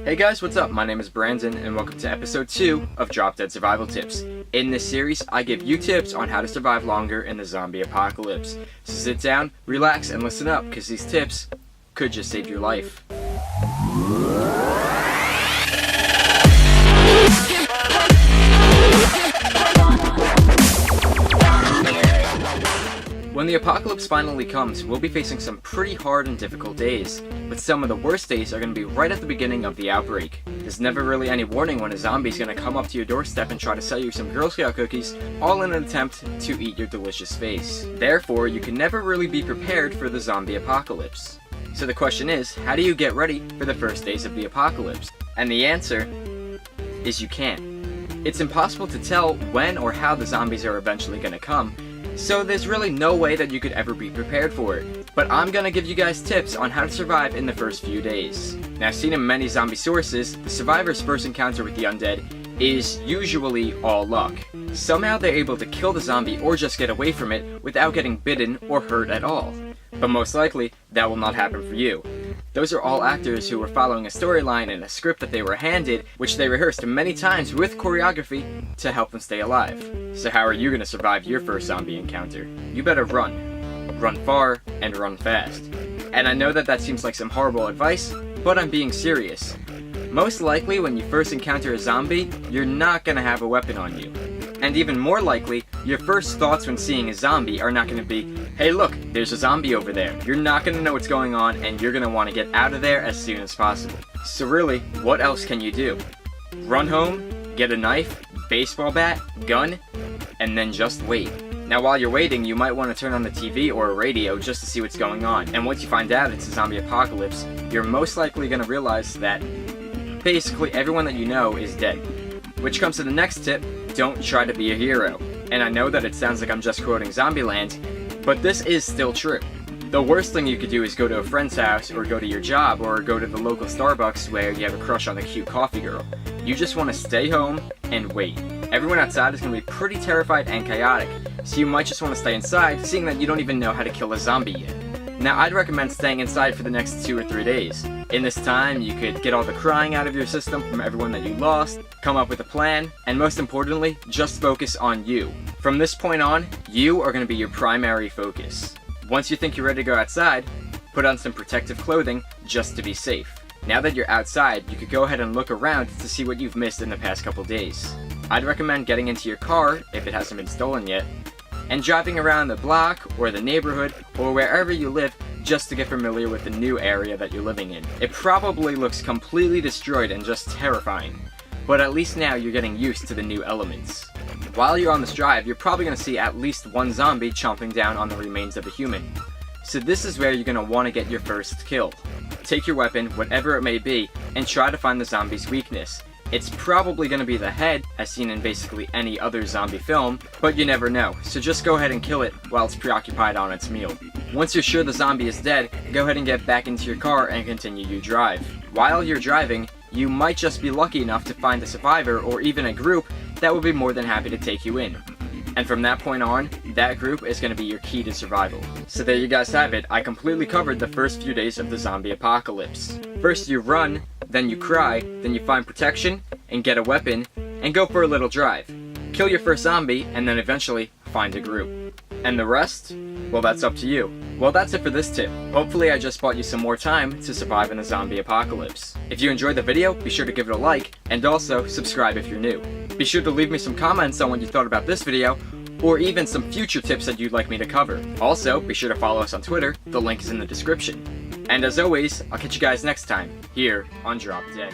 Hey guys, what's up? My name is Brandon and welcome to episode 2 of Drop Dead Survival Tips. In this series, I give you tips on how to survive longer in the zombie apocalypse. So sit down, relax, and listen up, because these tips could just save your life. When the apocalypse finally comes, we'll be facing some pretty hard and difficult days, but some of the worst days are going to be right at the beginning of the outbreak. There's never really any warning when a zombie's going to come up to your doorstep and try to sell you some Girl Scout cookies, all in an attempt to eat your delicious face. Therefore, you can never really be prepared for the zombie apocalypse. So the question is, how do you get ready for the first days of the apocalypse? And the answer is you can't. It's impossible to tell when or how the zombies are eventually going to come, so there's really no way that you could ever be prepared for it. But I'm gonna give you guys tips on how to survive in the first few days. Now, seen in many zombie sources, the survivor's first encounter with the undead is usually all luck. Somehow they're able to kill the zombie or just get away from it without getting bitten or hurt at all. But most likely, that will not happen for you. Those are all actors who were following a storyline and a script that they were handed, which they rehearsed many times with choreography to help them stay alive. So how are you going to survive your first zombie encounter? You better run. Run far and run fast. And I know that seems like some horrible advice, but I'm being serious. Most likely when you first encounter a zombie, you're not going to have a weapon on you. And even more likely, your first thoughts when seeing a zombie are not going to be, hey look, there's a zombie over there. You're not going to know what's going on and you're going to want to get out of there as soon as possible. So really, what else can you do? Run home, get a knife, baseball bat, gun, and then just wait. Now while you're waiting, you might want to turn on the TV or a radio just to see what's going on. And once you find out it's a zombie apocalypse, you're most likely going to realize that basically everyone that you know is dead. Which comes to the next tip, don't try to be a hero. And I know that it sounds like I'm just quoting Zombieland, but this is still true. The worst thing you could do is go to a friend's house, or go to your job, or go to the local Starbucks where you have a crush on the cute coffee girl. You just want to stay home and wait. Everyone outside is going to be pretty terrified and chaotic, so you might just want to stay inside, seeing that you don't even know how to kill a zombie yet. Now, I'd recommend staying inside for the next 2 or 3 days. In this time, you could get all the crying out of your system from everyone that you lost, come up with a plan, and most importantly, just focus on you. From this point on, you are going to be your primary focus. Once you think you're ready to go outside, put on some protective clothing just to be safe. Now that you're outside, you could go ahead and look around to see what you've missed in the past couple days. I'd recommend getting into your car, if it hasn't been stolen yet, and driving around the block or the neighborhood or wherever you live just to get familiar with the new area that you're living in. It probably looks completely destroyed and just terrifying, but at least now you're getting used to the new elements. While you're on this drive, you're probably going to see at least one zombie chomping down on the remains of a human. So this is where you're going to want to get your first kill. Take your weapon, whatever it may be, and try to find the zombie's weakness. It's probably going to be the head, as seen in basically any other zombie film, but you never know, so just go ahead and kill it while it's preoccupied on its meal. Once you're sure the zombie is dead, go ahead and get back into your car and continue your drive. While you're driving, you might just be lucky enough to find a survivor or even a group that would be more than happy to take you in. And from that point on, that group is going to be your key to survival. So there you guys have it. I completely covered the first few days of the zombie apocalypse. First you run, then you cry, then you find protection, and get a weapon, and go for a little drive. Kill your first zombie, and then eventually find a group. And the rest? Well, that's up to you. Well, that's it for this tip. Hopefully I just bought you some more time to survive in a zombie apocalypse. If you enjoyed the video, be sure to give it a like, and also subscribe if you're new. Be sure to leave me some comments on what you thought about this video, or even some future tips that you'd like me to cover. Also, be sure to follow us on Twitter, the link is in the description. And as always, I'll catch you guys next time, here on Drop Dead.